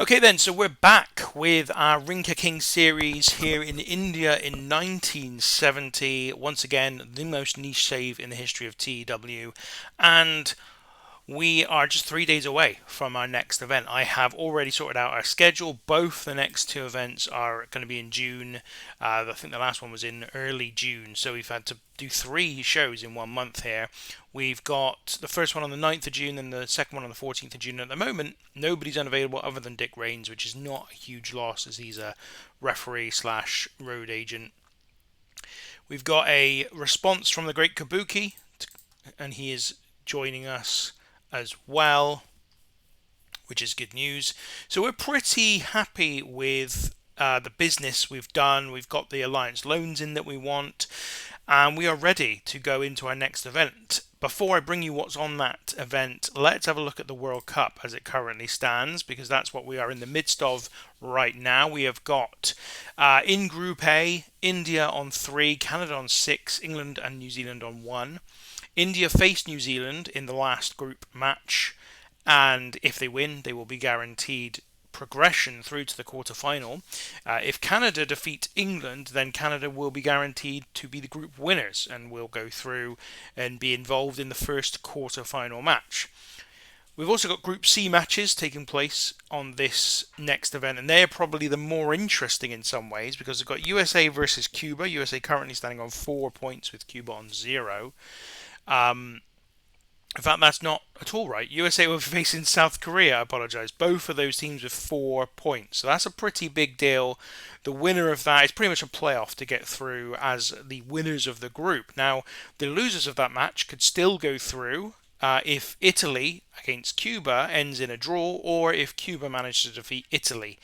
Okay then, so we're back with our Rinka King series here in India in 1970. Once again, the most niche save in the history of TEW. And we are just 3 days away from our next event. I have already sorted out our schedule. Both the next two events are going to be in June. I think the last one was in early June, so we've had to do three shows in 1 month here. We've got the first one on the 9th of June and the second one on the 14th of June. At the moment, nobody's unavailable other than Dick Rains, which is not a huge loss as he's a referee slash road agent. We've got a response from the great Kabuki, and he is joining us as well, which is good news. So we're pretty happy with the business we've done. We've got the Alliance loans in that we want, and we are ready to go into our next event. Before I bring you what's on that event, let's have a look at the World Cup as it currently stands, because that's what we are in the midst of right now. We have got in Group A, India on 3, Canada on 6, England and New Zealand on 1. India face New Zealand in the last group match, and if they win, they will be guaranteed progression through to the quarter-final. If Canada defeat England, then Canada will be guaranteed to be the group winners and will go through and be involved in the first quarter-final match. We've also got Group C matches taking place on this next event, and they are probably the more interesting in some ways because we've got USA versus Cuba. USA currently standing on 4 points with Cuba on 0. In fact, that's not at all right. USA will be facing South Korea, I apologise. Both of those teams with 4 points. So that's a pretty big deal. The winner of that is pretty much a playoff to get through as the winners of the group. Now, the losers of that match could still go through if Italy against Cuba ends in a draw or if Cuba manages to defeat Italy.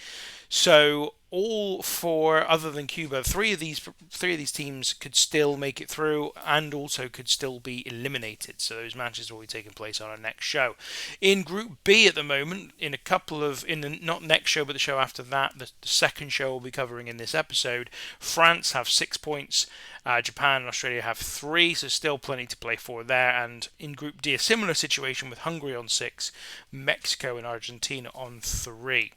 So all four, other than Cuba, three of these teams could still make it through, and also could still be eliminated. So those matches will be taking place on our next show. In Group B at the moment, in the not next show but the show after that, the second show we'll be covering in this episode, France have 6 points. Japan and Australia have 3, so still plenty to play for there. And in Group D, a similar situation with Hungary on 6, Mexico and Argentina on 3.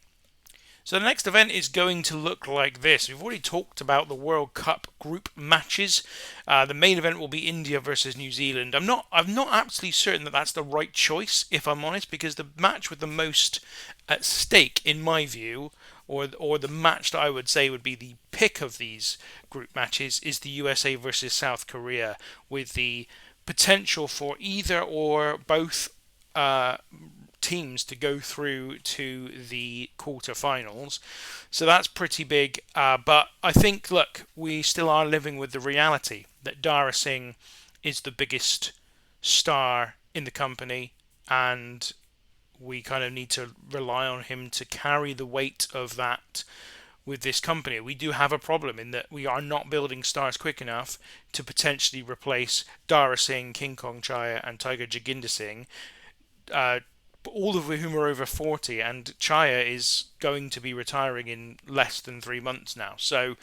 So the next event is going to look like this. We've already talked about the World Cup group matches. The main event will be India versus New Zealand. I'm not absolutely certain that that's the right choice, if I'm honest, because the match with the most at stake, in my view, or the match that I would say would be the pick of these group matches, is the USA versus South Korea, with the potential for either or both teams to go through to the quarterfinals. So that's pretty big. But I think, look, we still are living with the reality that Dara Singh is the biggest star in the company, and we kind of need to rely on him to carry the weight of that with this company. We do have a problem in that we are not building stars quick enough to potentially replace Dara Singh, King Kong Chaya, and Tiger Jaginder Singh. All of whom are over 40, and Chaya is going to be retiring in less than 3 months now. So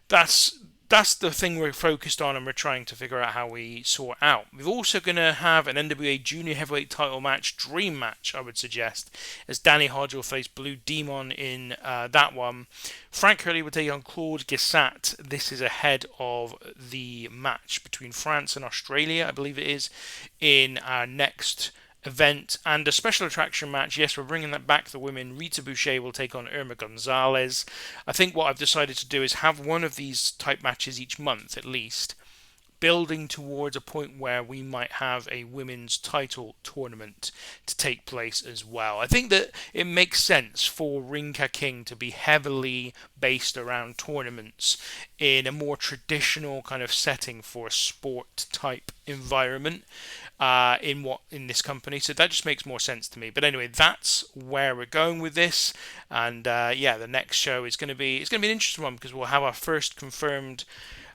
that's the thing we're focused on, and we're trying to figure out how we sort out. We're also going to have an NWA Junior Heavyweight title match, dream match, I would suggest, as Danny Hodge will face Blue Demon in that one. Frank Hurley will take on Claude Gissat. This is ahead of the match between France and Australia, I believe it is, in our next event. And a special attraction match, yes, we're bringing that back. The women, Rita Boucher will take on Irma Gonzalez. I think what I've decided to do is have one of these type matches each month at least, building towards a point where we might have a women's title tournament to take place as well. I think that it makes sense for Rinka King to be heavily based around tournaments in a more traditional kind of setting for a sport type environment in this company. So that just makes more sense to me. But anyway, that's where we're going with this. And the next show is going to be an interesting one because we'll have our first confirmed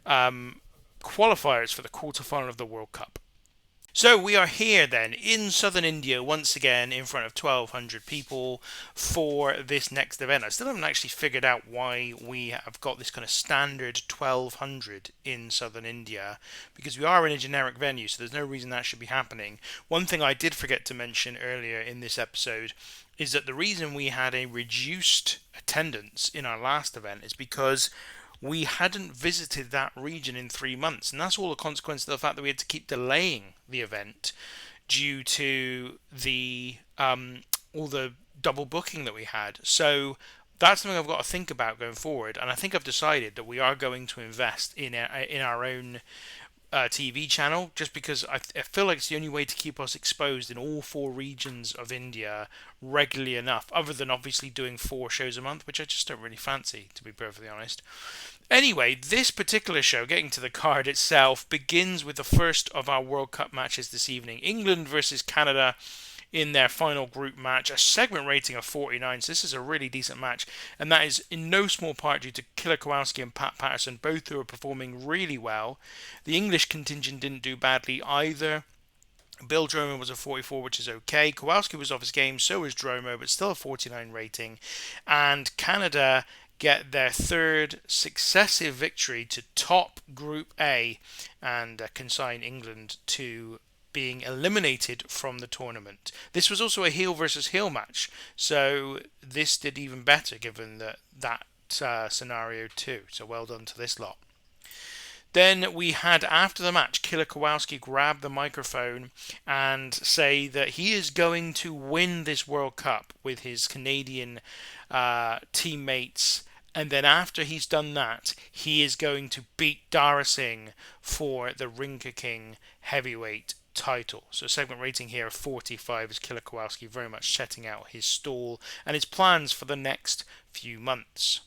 qualifiers for the quarterfinal of the World Cup. So we are here then in southern India once again in front of 1,200 people for this next event. I still haven't actually figured out why we have got this kind of standard 1,200 in southern India, because we are in a generic venue, so there's no reason that should be happening. One thing I did forget to mention earlier in this episode is that the reason we had a reduced attendance in our last event is because we hadn't visited that region in 3 months, and that's all a consequence of the fact that we had to keep delaying the event due to the all the double booking that we had. So that's something I've got to think about going forward, and I think I've decided that we are going to invest in our own TV channel, just because I feel like it's the only way to keep us exposed in all four regions of India regularly enough, other than obviously doing 4 shows a month, which I just don't really fancy, to be perfectly honest. Anyway, this particular show, getting to the card itself, begins with the first of our World Cup matches this evening. England versus Canada in their final group match, a segment rating of 49. So this is a really decent match, and that is in no small part due to Killer Kowalski and Pat Patterson, both who are performing really well. The English contingent didn't do badly either. Bill Dromo was a 44, which is okay. Kowalski was off his game, so was Dromo, but still a 49 rating. And Canada get their third successive victory to top Group A and consign England to being eliminated from the tournament. This was also a heel versus heel match, so this did even better given that scenario too. So well done to this lot. Then we had, after the match, Killer Kowalski grab the microphone and say that he is going to win this World Cup with his Canadian teammates. And then after he's done that, he is going to beat Dara Singh for the Ring King heavyweight title. So segment rating here of 45 is Killer Kowalski very much setting out his stall and his plans for the next few months.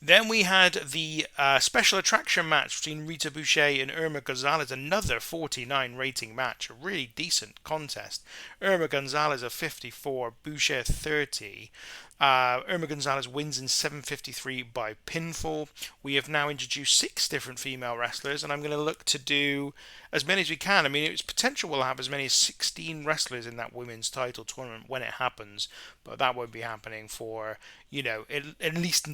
Then we had the special attraction match between Rita Boucher and Irma Gonzalez, another 49 rating match, a really decent contest. Irma Gonzalez a 54, Boucher 30. Irma Gonzalez wins in 7:53 by pinfall. We have now introduced 6 different female wrestlers, and I'm going to look to do as many as we can. I mean, it's potential we'll have as many as 16 wrestlers in that women's title tournament when it happens, but that won't be happening for, at least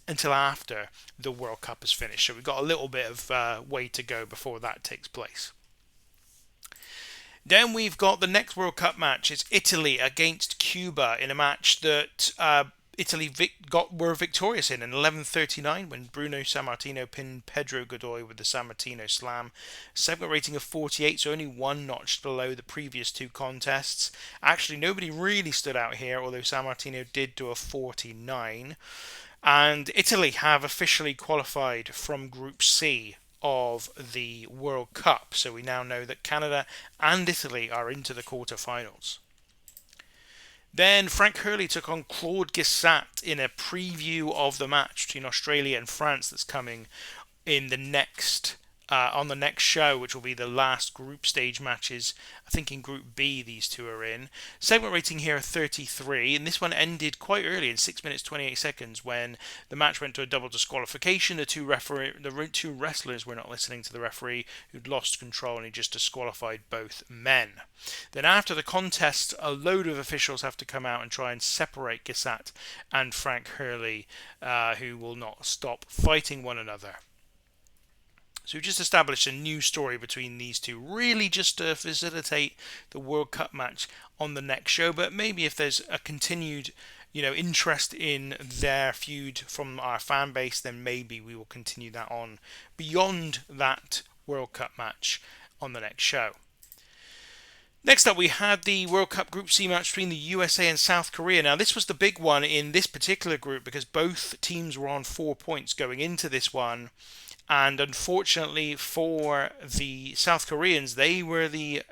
until after the World Cup is finished. So we've got a little bit of way to go before that takes place. Then we've got the next World Cup match. It's Italy against Cuba in a match that Italy were victorious in 11:39 when Bruno Sammartino pinned Pedro Godoy with the Sammartino Slam. Segment rating of 48, so only one notch below the previous 2 contests. Actually, nobody really stood out here, although Sammartino did do a 49. And Italy have officially qualified from Group C of the World Cup. So we now know that Canada and Italy are into the quarterfinals. Then Frank Hurley took on Claude Gissat in a preview of the match between Australia and France that's coming in the next on the next show, which will be the last group stage matches. I think in Group B these two are in. Segment rating here 33, and this one ended quite early in 6 minutes 28 seconds when the match went to a double disqualification. The two wrestlers were not listening to the referee, who'd lost control, and he just disqualified both men. Then after the contest, a load of officials have to come out and try and separate Gissat and Frank Hurley, who will not stop fighting one another. So we've just established a new story between these two, really just to facilitate the World Cup match on the next show. But maybe if there's a continued, interest in their feud from our fan base, then maybe we will continue that on beyond that World Cup match on the next show. Next up, we had the World Cup Group C match between the USA and South Korea. Now, this was the big one in this particular group because both teams were on 4 points going into this one. And unfortunately for the South Koreans, they were the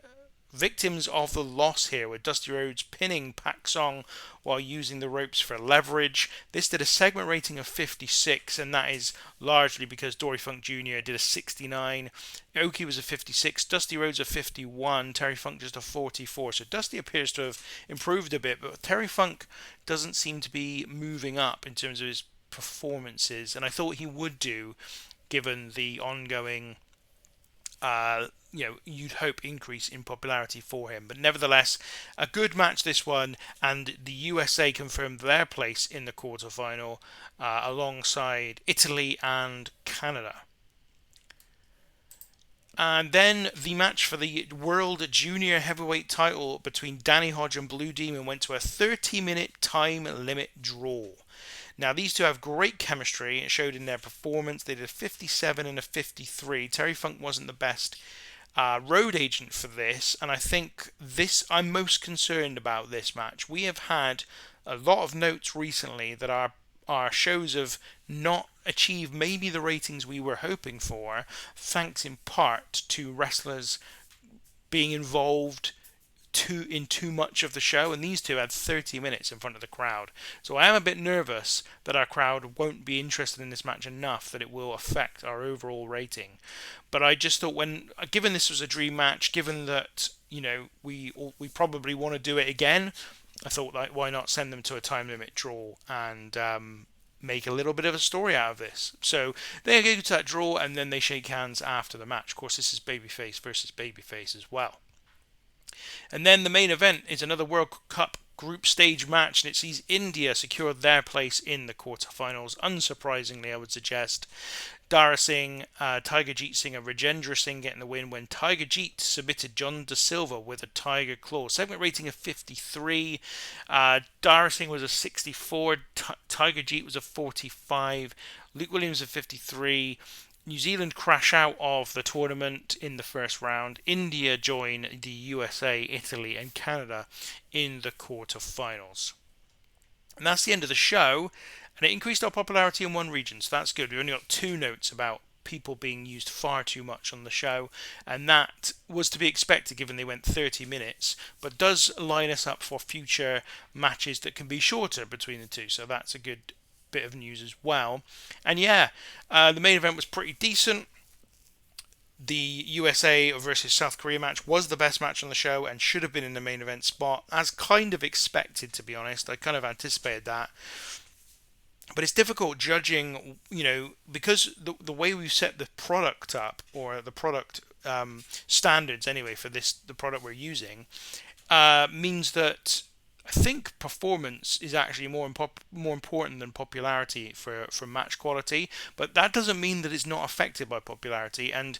victims of the loss here, with Dusty Rhodes pinning Pak Song while using the ropes for leverage. This did a segment rating of 56, and that is largely because Dory Funk Jr. did a 69, Oki was a 56, Dusty Rhodes a 51, Terry Funk just a 44. So Dusty appears to have improved a bit, but Terry Funk doesn't seem to be moving up in terms of his performances, and I thought he would do, given the ongoing, you'd hope increase in popularity for him. But nevertheless, a good match this one, and the USA confirmed their place in the quarterfinal alongside Italy and Canada. And then the match for the World Junior Heavyweight title between Danny Hodge and Blue Demon went to a 30-minute time limit draw. Now, these two have great chemistry. It showed in their performance. They did a 57 and a 53. Terry Funk wasn't the best road agent for this, and I think I'm most concerned about this match. We have had a lot of notes recently that our shows have not achieved maybe the ratings we were hoping for, thanks in part to wrestlers being involved in too much of the show, and these two had 30 minutes in front of the crowd. So I am a bit nervous that our crowd won't be interested in this match enough that it will affect our overall rating. But I just thought, given this was a dream match, given that we probably want to do it again, I thought, like, why not send them to a time limit draw and make a little bit of a story out of this. So they go to that draw, and then they shake hands after the match. Of course, this is babyface versus babyface as well. And then the main event is another World Cup group stage match, and it sees India secure their place in the quarterfinals. Unsurprisingly, I would suggest. Dara Singh, Tiger Jeet Singh and Rajendra Singh getting the win when Tiger Jeet submitted John Da Silva with a Tiger Claw. Segment rating of 53. Dara Singh was a 64. Tiger Jeet was a 45. Luke Williams a 53. New Zealand crash out of the tournament in the first round. India join the USA, Italy and Canada in the quarterfinals. And that's the end of the show. And it increased our popularity in one region, so that's good. We only got 2 notes about people being used far too much on the show, and that was to be expected given they went 30 minutes, but does line us up for future matches that can be shorter between the two, so that's a good bit of news as well. And yeah, the main event was pretty decent. The USA versus South Korea match was the best match on the show and should have been in the main event spot, as kind of expected, to be honest. I kind of anticipated that. But it's difficult judging, because the way we've set the product up, or the product standards anyway for the product we're using, means that I think performance is actually more important than popularity for match quality. But that doesn't mean that it's not affected by popularity. And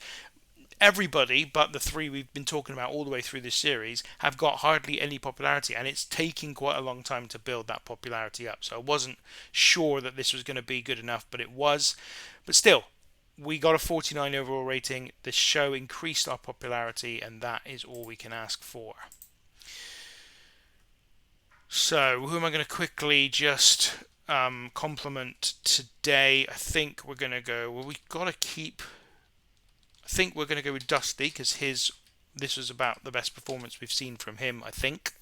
everybody but the 3 we've been talking about all the way through this series have got hardly any popularity, and it's taking quite a long time to build that popularity up. So I wasn't sure that this was going to be good enough, but it was. But still, we got a 49 overall rating. The show increased our popularity, and that is all we can ask for. So who am I going to quickly just compliment today? I think we're going to go, we've got to keep... I think we're going to go with Dusty, because this was about the best performance we've seen from him, I think.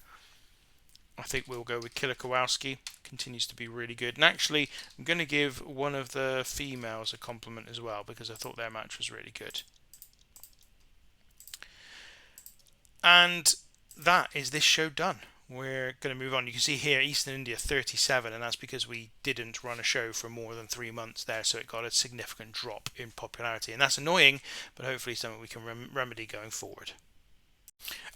I think we'll go with Killer Kowalski. Continues to be really good. And actually, I'm going to give one of the females a compliment as well, because I thought their match was really good. And that is this show done. We're going to move on. You can see here Eastern India 37, and that's because we didn't run a show for more than 3 months there, so it got a significant drop in popularity, and that's annoying, but hopefully something we can remedy going forward.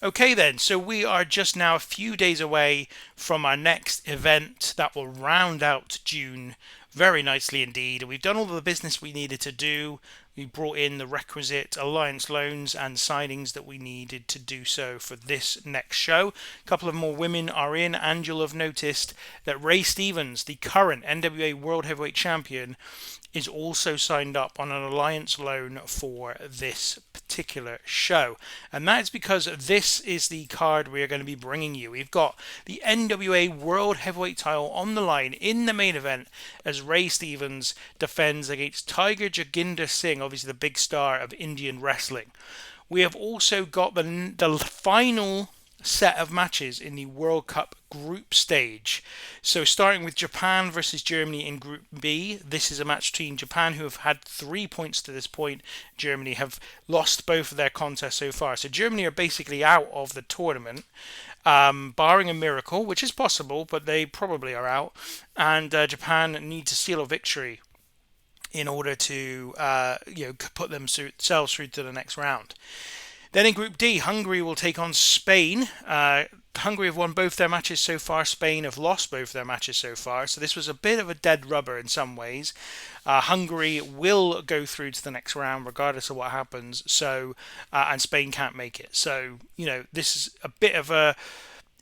Okay then, so we are just now a few days away from our next event that will round out June very nicely indeed. We've done all of the business we needed to do. We brought in the requisite alliance loans and signings that we needed to do so for this next show. A couple of more women are in, and you'll have noticed that Ray Stevens, the current NWA World Heavyweight Champion, is also signed up on an alliance loan for this particular show. And that's because this is the card we are going to be bringing you. We've got the NWA World Heavyweight title on the line in the main event as Ray Stevens defends against Tiger Jaginder Singh, obviously the big star of Indian wrestling. We have also got the final set of matches in the World Cup group stage. So starting with Japan versus Germany in Group B. This is a match between Japan, who have had 3 points to this point. Germany have lost both of their contests so far. So Germany are basically out of the tournament, barring a miracle, which is possible, but they probably are out. And Japan need to seal a victory in order to put themselves through to the next round. Then in Group D, Hungary will take on Spain. Hungary have won both their matches so far. Spain have lost both their matches so far. So this was a bit of a dead rubber in some ways. Hungary will go through to the next round regardless of what happens. So and Spain can't make it. So this is a bit of a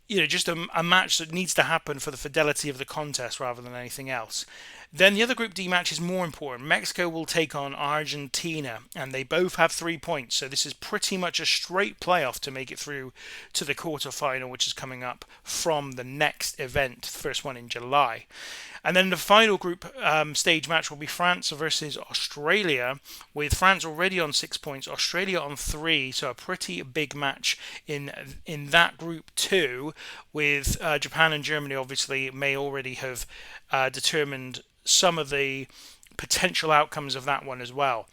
just a match that needs to happen for the fidelity of the contest rather than anything else. Then the other Group D match is more important. Mexico will take on Argentina, and they both have 3 points. So this is pretty much a straight playoff to make it through to the quarterfinal, which is coming up from the next event, the first one in July. And then the final group stage match will be France versus Australia, with France already on 6 points, Australia on 3. So a pretty big match in that group too, with Japan and Germany obviously may already have determined some of the potential outcomes of that one as well.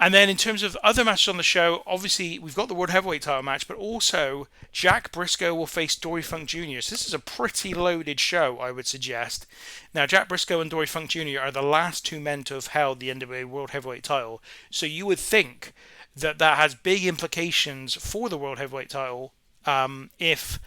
And then in terms of other matches on the show, obviously we've got the World Heavyweight title match, but also Jack Briscoe will face Dory Funk Jr. So this is a pretty loaded show, I would suggest. Now, Jack Briscoe and Dory Funk Jr. are the last two men to have held the NWA World Heavyweight title. So you would think that has big implications for the World Heavyweight title if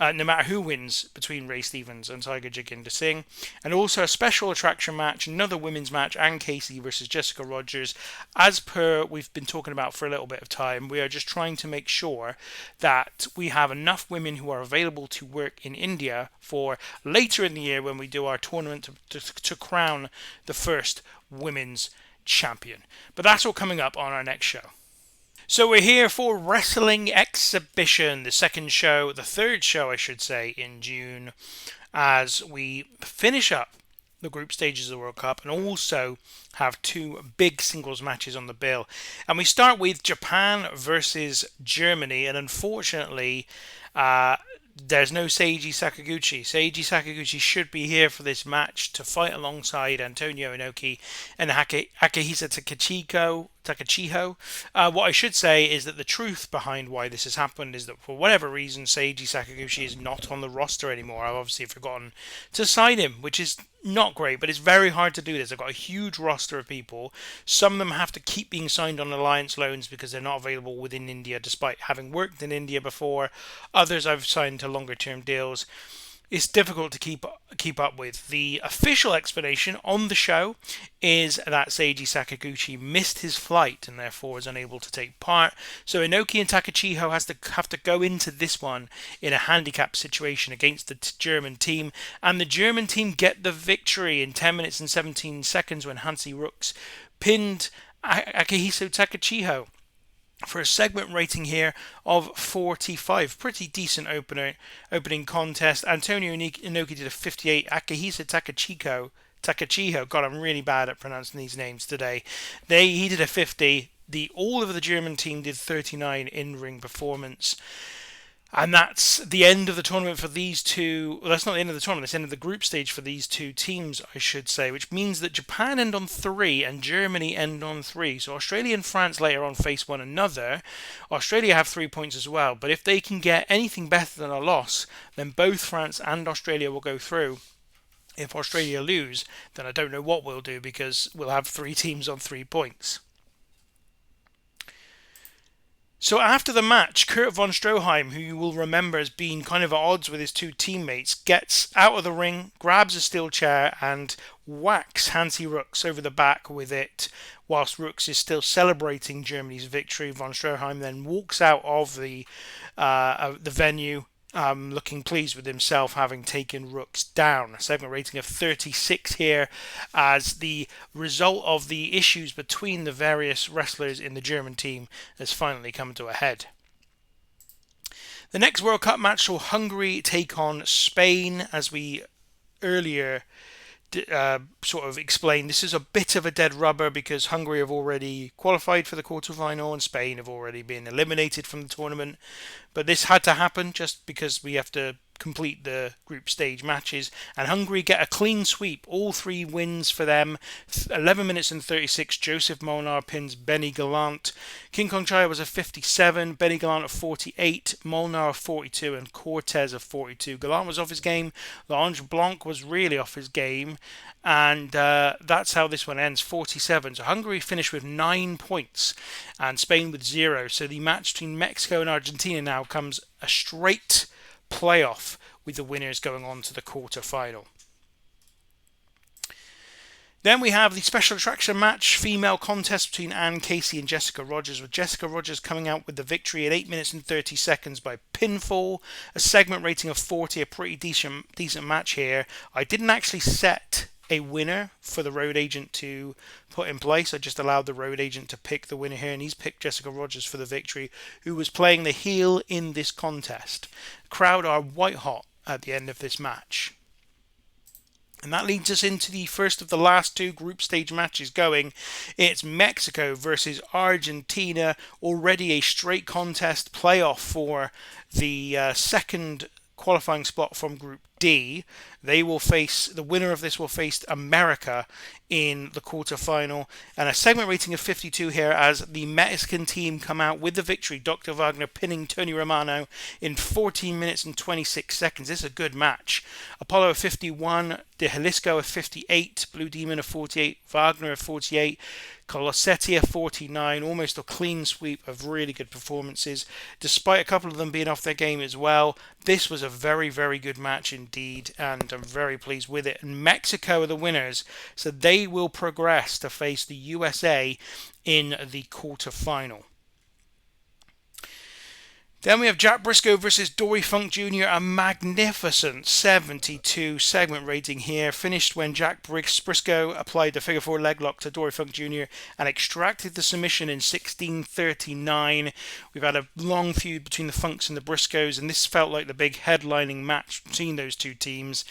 no matter who wins between Ray Stevens and Tiger Jaginder Singh. And also a special attraction match, another women's match, Ann Casey versus Jessica Rogers. As per we've been talking about for a little bit of time, we are just trying to make sure that we have enough women who are available to work in India for later in the year when we do our tournament to crown the first women's champion. But that's all coming up on our next show. So we're here for Wrestling Exhibition, the third show I should say, in June, as we finish up the group stages of the World Cup and also have two big singles matches on the bill. And we start with Japan versus Germany, and unfortunately there's no Seiji Sakaguchi. Seiji Sakaguchi should be here for this match to fight alongside Antonio Inoki and Akihisa Takachiho. What I should say is that the truth behind why this has happened is that for whatever reason Seiji Sakaguchi is not on the roster anymore. I've obviously forgotten to sign him, which is not great, but it's very hard to do this. I've got a huge roster of people. Some of them have to keep being signed on alliance loans because they're not available within India despite having worked in India before. Others I've signed to longer term deals. It's difficult to keep up with. The official explanation on the show is that Seiji Sakaguchi missed his flight and therefore is unable to take part. So Inoki and Takachiho have to go into this one in a handicap situation against the German team, and the German team get the victory in 10 minutes and 17 seconds when Hansi Rooks pinned Akihisa Takachiho for a segment rating here of 45. Pretty decent opening contest. Antonio Inoki did a 58. Akihisa Takachiho. God, I'm really bad at pronouncing these names today. He did a 50. All of the German team did 39 in-ring performance. And that's the end of the tournament for these two. Well, that's not the end of the tournament. It's the end of the group stage for these two teams, I should say, which means that Japan end on 3 and Germany end on 3. So Australia and France later on face one another. Australia have 3 points as well, but if they can get anything better than a loss, then both France and Australia will go through. If Australia lose, then I don't know what we'll do because we'll have 3 teams on 3 points. So after the match, Kurt von Stroheim, who you will remember as being kind of at odds with his two teammates, gets out of the ring, grabs a steel chair and whacks Hansi Rooks over the back with it. Whilst Rooks is still celebrating Germany's victory, von Stroheim then walks out of the venue, looking pleased with himself having taken Rooks down. A segment rating of 36 here, as the result of the issues between the various wrestlers in the German team has finally come to a head. The next World Cup match saw Hungary take on Spain, as we earlier sort of explained. This is a bit of a dead rubber because Hungary have already qualified for the quarterfinal and Spain have already been eliminated from the tournament. But this had to happen just because we have to complete the group stage matches, and Hungary get a clean sweep. All 3 wins for them. 11 minutes and 36, Joseph Molnar pins Benny Gallant. King Kong Chaya was a 57, Benny Gallant of 48, Molnar of 42, and Cortez of 42. Gallant was off his game. L'Ange Blanc was really off his game, and that's how this one ends, 47. So Hungary finished with 9 points and Spain with 0. So the match between Mexico and Argentina now comes a straight playoff with the winners going on to the quarter-final. Then we have the special attraction match, female contest between Ann Casey and Jessica Rogers, with Jessica Rogers coming out with the victory at 8 minutes and 30 seconds by pinfall. A segment rating of 40, a pretty decent match here. I didn't actually set a winner for the road agent to put in place. I just allowed the road agent to pick the winner here, and he's picked Jessica Rogers for the victory, who was playing the heel in this contest. The crowd are white hot at the end of this match. And that leads us into the first of the last two group stage matches going. It's Mexico versus Argentina. Already a straight contest playoff for the second qualifying spot from Group D. They will face, the winner of this will face America in the quarterfinal, and a segment rating of 52 here as the Mexican team come out with the victory. Dr. Wagner pinning Tony Romano in 14 minutes and 26 seconds. This is a good match. Apollo of 51, De Jalisco of 58, Blue Demon of 48, Wagner of 48, Colosetti of 49, almost a clean sweep of really good performances, despite a couple of them being off their game as well. This was a very, very good match indeed, and I'm very pleased with it. And Mexico are the winners, so they will progress to face the USA in the quarterfinal. Then we have Jack Briscoe versus Dory Funk Jr., a magnificent 72 segment rating here. Finished when Jack Briscoe applied the figure four leg lock to Dory Funk Jr. and extracted the submission in 16:39. We've had a long feud between the Funks and the Briscoes, and this felt like the big headlining match between those two teams,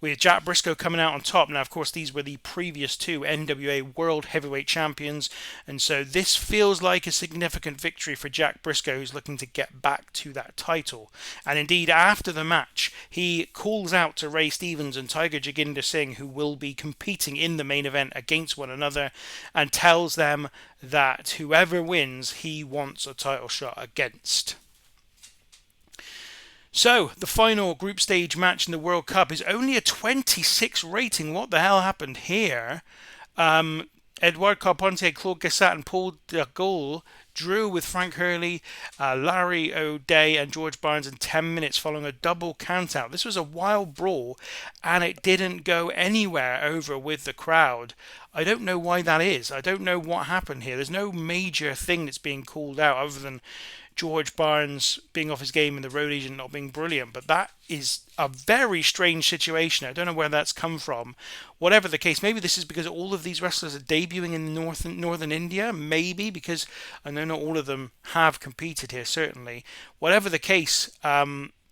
with Jack Briscoe coming out on top. Now, of course, these were the previous two NWA World Heavyweight Champions, and so this feels like a significant victory for Jack Briscoe, who's looking to get back to that title. And indeed, after the match, he calls out to Ray Stevens and Tiger Jaginder Singh, who will be competing in the main event against one another, and tells them that whoever wins, he wants a title shot against. So, the final group stage match in the World Cup is only a 26 rating. What the hell happened here? Edouard Carpentier, Claude Gassat and Paul de Gaulle drew with Frank Hurley, Larry O'Day and George Barnes in 10 minutes following a double countout. This was a wild brawl, and it didn't go anywhere over with the crowd. I don't know why that is. I don't know what happened here. There's no major thing that's being called out other than George Barnes being off his game and the road agent not being brilliant, but that is a very strange situation. I don't know where that's come from. Whatever the case, maybe this is because all of these wrestlers are debuting in northern India, maybe, because I know not all of them have competed here, certainly. Whatever the case,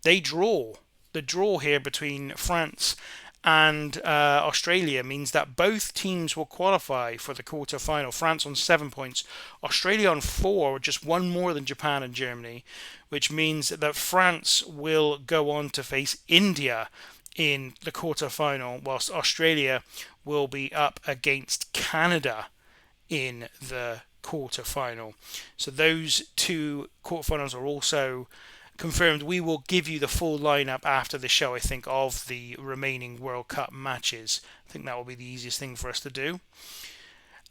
they draw. The draw here between France and Australia means that both teams will qualify for the quarter-final. France on 7 points, Australia on 4, just one more than Japan and Germany, which means that France will go on to face India in the quarter-final, whilst Australia will be up against Canada in the quarter-final. So those two quarter-finals are also confirmed. We will give you the full lineup after the show, I think, of the remaining World Cup matches. I think that will be the easiest thing for us to do.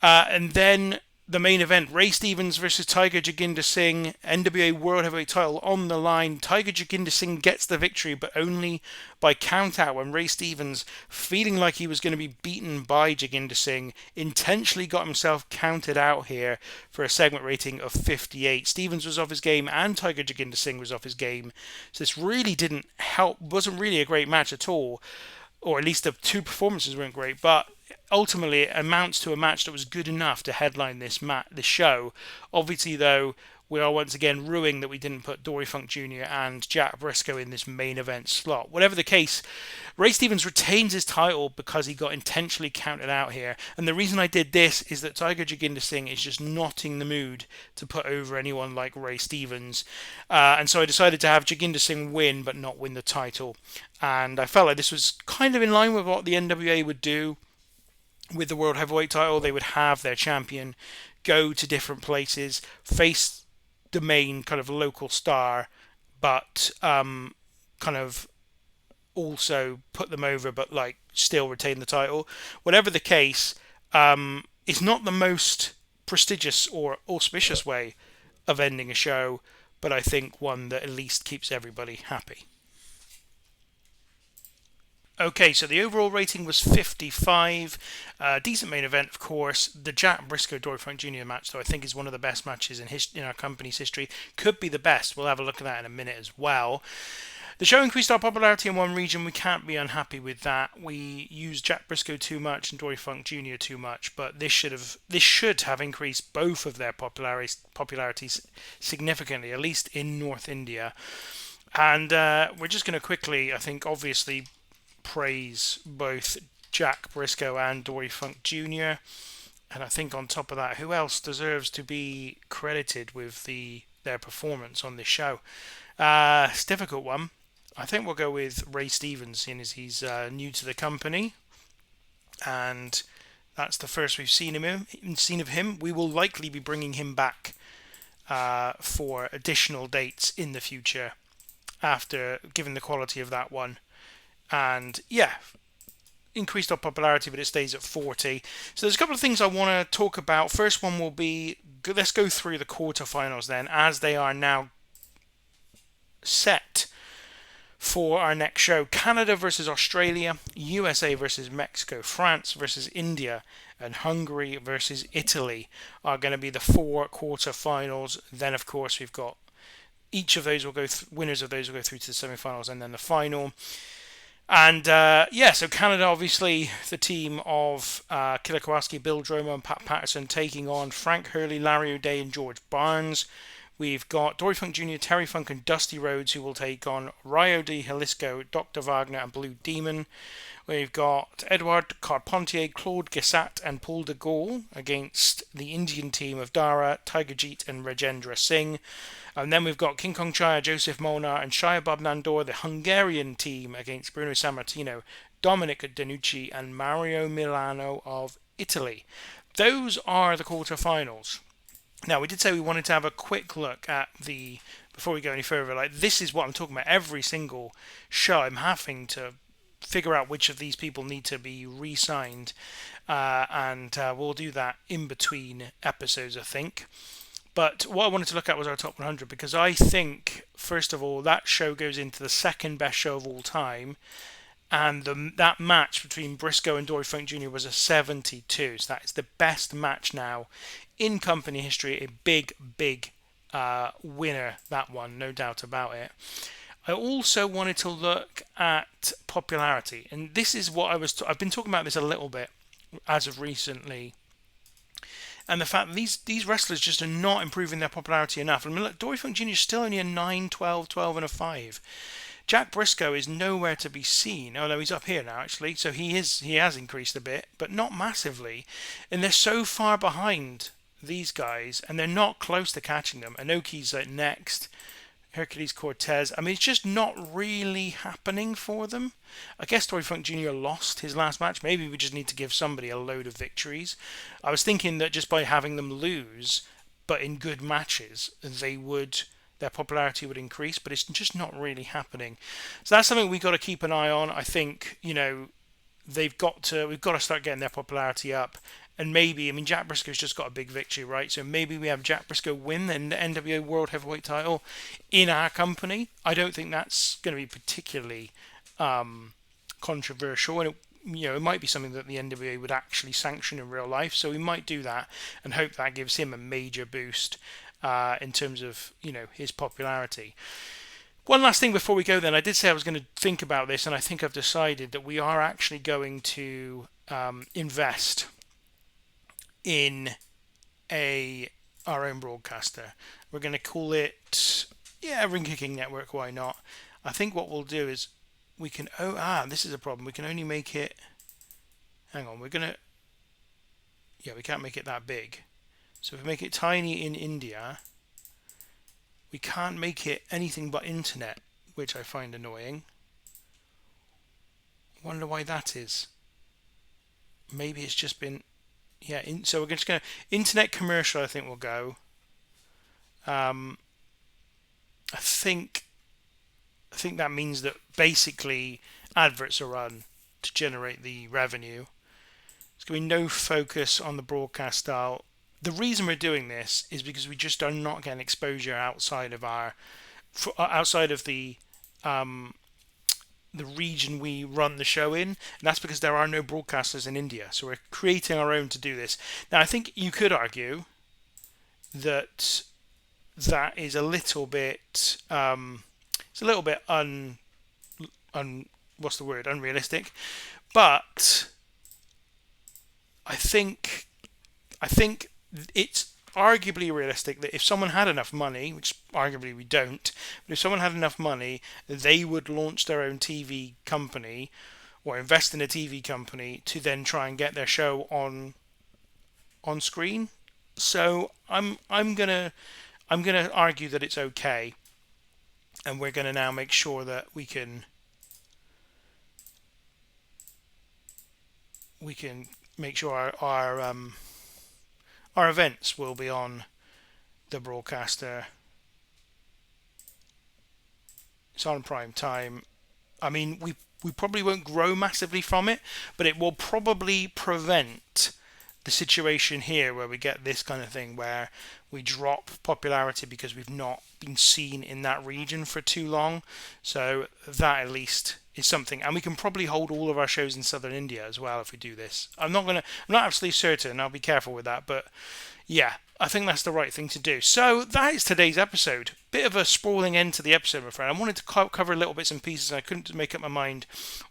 And then the main event, Ray Stevens versus Tiger Jaginder Singh, NWA World Heavyweight title on the line. Tiger Jaginder Singh gets the victory, but only by countout, when Ray Stevens, feeling like he was going to be beaten by Jaginder Singh, intentionally got himself counted out here for a segment rating of 58. Stevens was off his game and Tiger Jaginder Singh was off his game, so this really didn't help. Wasn't really a great match at all, or at least the two performances weren't great, but ultimately it amounts to a match that was good enough to headline this show. Obviously, though, we are once again ruining that we didn't put Dory Funk Jr. and Jack Briscoe in this main event slot. Whatever the case, Ray Stevens retains his title because he got intentionally counted out here. And the reason I did this is that Tiger Jaginder Singh is just not in the mood to put over anyone like Ray Stevens. And so I decided to have Jaginder Singh win, but not win the title. And I felt like this was kind of in line with what the NWA would do with the World Heavyweight title. They would have their champion go to different places, face the main kind of local star, but kind of also put them over, but like still retain the title. Whatever the case, it's not the most prestigious or auspicious way of ending a show, but I think one that at least keeps everybody happy. Okay, so the overall rating was 55. Decent main event, of course. The Jack Briscoe Dory Funk Jr. match, though, I think is one of the best matches in our company's history. Could be the best. We'll have a look at that in a minute as well. The show increased our popularity in one region. We can't be unhappy with that. We used Jack Briscoe too much and Dory Funk Jr. too much, but this should have increased both of their popularities significantly, at least in North India. And we're just going to quickly, I think, obviously praise both Jack Briscoe and Dory Funk Jr. And I think on top of that, who else deserves to be credited with their performance on this show? It's a difficult one. I think we'll go with Ray Stevens, seeing as he's new to the company, and that's the first we've seen of him. We will likely be bringing him back for additional dates in the future, after given the quality of that one. And yeah, increased our popularity, but it stays at 40. So there's a couple of things I want to talk about. First one will be, let's go through the quarterfinals then, as they are now set for our next show. Canada versus Australia, USA versus Mexico, France versus India, and Hungary versus Italy are going to be the four quarterfinals. Then, of course, we've got each of those will go winners of those will go through to the semi-finals and then the final. And so Canada, obviously, the team of Killer Kowalski, Bill Dromo, and Pat Patterson taking on Frank Hurley, Larry O'Day, and George Barnes. We've got Dory Funk Jr., Terry Funk, and Dusty Rhodes, who will take on Rio de Jalisco, Dr. Wagner, and Blue Demon. We've got Edouard Carpentier, Claude Gessat, and Paul de Gaulle against the Indian team of Dara, Tiger Jeet, and Rajendra Singh. And then we've got King Kong Chaya, Joseph Molnar, and Shaya Bob Nandor, the Hungarian team, against Bruno Sammartino, Dominic Danucci, and Mario Milano of Italy. Those are the quarterfinals. Now, we did say we wanted to have a quick look at before we go any further, like, this is what I'm talking about. Every single show I'm having to figure out which of these people need to be re-signed, and we'll do that in between episodes, I think. But what I wanted to look at was our top 100, because I think, first of all, that show goes into the second best show of all time, and that match between Briscoe and Dory Funk Jr. was a 72, so that is the best match now in company history. A big winner, that one, no doubt about it. I also wanted to look at popularity, and this is what I've been talking about this a little bit as of recently, and the fact that these wrestlers just are not improving their popularity enough. I mean, look, Dory Funk Jr. is still only a 9, 12, 12, and a 5. Jack Briscoe is nowhere to be seen. Oh no, he's up here now actually, so he has increased a bit, but not massively, and they're so far behind these guys, and they're not close to catching them. Inoki's next, Hercules Cortez. I mean, it's just not really happening for them. I guess Dory Funk Jr. lost his last match. Maybe we just need to give somebody a load of victories. I was thinking that just by having them lose, but in good matches, their popularity would increase, but it's just not really happening. So that's something we've got to keep an eye on. I think, we've got to start getting their popularity up. And maybe, I mean, Jack Briscoe's just got a big victory, right? So maybe we have Jack Briscoe win the NWA World Heavyweight title in our company. I don't think that's going to be particularly controversial, and it might be something that the NWA would actually sanction in real life. So we might do that and hope that gives him a major boost in terms of his popularity. One last thing before we go then, I did say I was going to think about this, and I think I've decided that we are actually going to invest in our own broadcaster. We're going to call it Ring Kicking Network. Why not? I think what we'll do is we can this is a problem. We can only make it, hang on, we can't make it that big. So if we make it tiny in India, we can't make it anything but internet, which I find annoying. Wonder why that is. Maybe it's just been so we're just going to internet commercial. I think we'll go. I think that means that basically adverts are run to generate the revenue. There's going to be no focus on the broadcast style. The reason we're doing this is because we just are not getting exposure outside of the the region we run the show in, and that's because there are no broadcasters in India. So we're creating our own to do this. Now, I think you could argue that that is a little bit, it's a little bit what's the word, unrealistic. But I think it's arguably realistic that if someone had enough money, which arguably we don't, but if someone had enough money, they would launch their own TV company or invest in a TV company to then try and get their show on screen. So I'm gonna argue that it's okay, and we're gonna now make sure that we can make sure our events will be on the broadcaster. It's on prime time. I mean, we probably won't grow massively from it, but it will probably prevent the situation here where we get this kind of thing where we drop popularity because we've not been seen in that region for too long. So that at least is something, and we can probably hold all of our shows in southern India as well if we do this. I'm not absolutely certain. I'll be careful with that, but yeah, I think that's the right thing to do. So that is today's episode. Bit of a sprawling end to the episode, my friend. I wanted to cover little bits and pieces. I couldn't make up my mind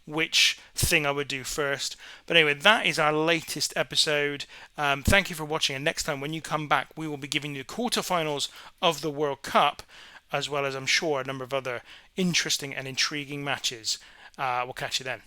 which thing I would do first. But anyway, that is our latest episode. Thank you for watching. And next time when you come back, we will be giving you the quarterfinals of the World Cup, as well as, I'm sure, a number of other interesting and intriguing matches. We'll catch you then.